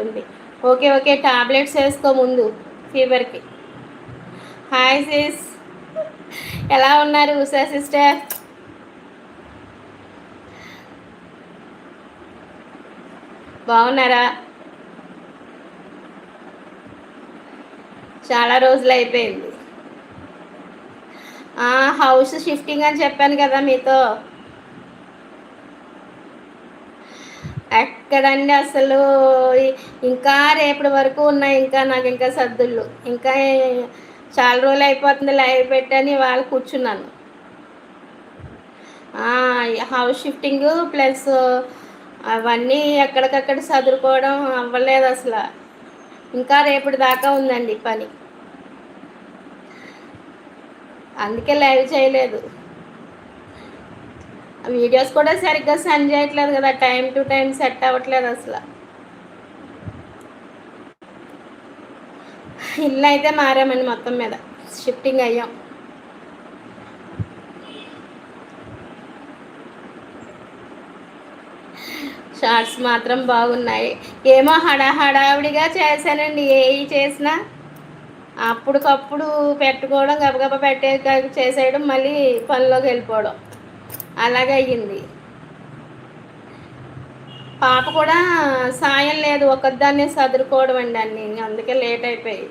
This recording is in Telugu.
ఉంది. ఓకే ఓకే, టాబ్లెట్స్ వేసుకో ముందు ఫీవర్కి. హాయ్ సిస్, ఎలా ఉన్నారు ఉషా సిస్టర్? బాగున్నారా? చాలా రోజులు అయిపోయింది. హౌస్ షిఫ్టింగ్ అని చెప్పాను కదా మీతో. ఎక్కడండి అసలు, ఇంకా రేపటి వరకు ఉన్నాయి. ఇంకా నాకు ఇంకా సర్దుళ్ళు ఇంకా చాలా రోజులు అయిపోతుంది. లైవ్ పెట్టని వాళ్ళు కూర్చున్నాను. హౌస్ షిఫ్టింగ్ ప్లస్ అవన్నీ ఎక్కడికక్కడ సదురుకోవడం అవ్వలేదు అసలు. ఇంకా రేపటి దాకా ఉందండి పని, అందుకే లైవ్ చేయలేదు. వీడియోస్ కూడా సరిగ్గా సెండ్ చేయట్లేదు కదా, టైం టు టైం సెట్ అవ్వట్లేదు అసలు. ఇల్లు అయితే మారామని మొత్తం మీద షిఫ్టింగ్ అయ్యాం. షార్ట్స్ మాత్రం బాగున్నాయి. ఏమో హడావిడిగా చేశానండి. ఏవి చేసినా అప్పటికప్పుడు పెట్టుకోవడం, గబగబా పెట్టే చేసేయడం, మళ్ళీ పనిలోకి వెళ్ళిపోవడం, అలాగే అయ్యింది. పాప కూడా సాయం లేదు, ఒకదాన్నే సదురుకోవడం అండి అన్ని, అందుకే లేట్ అయిపోయి.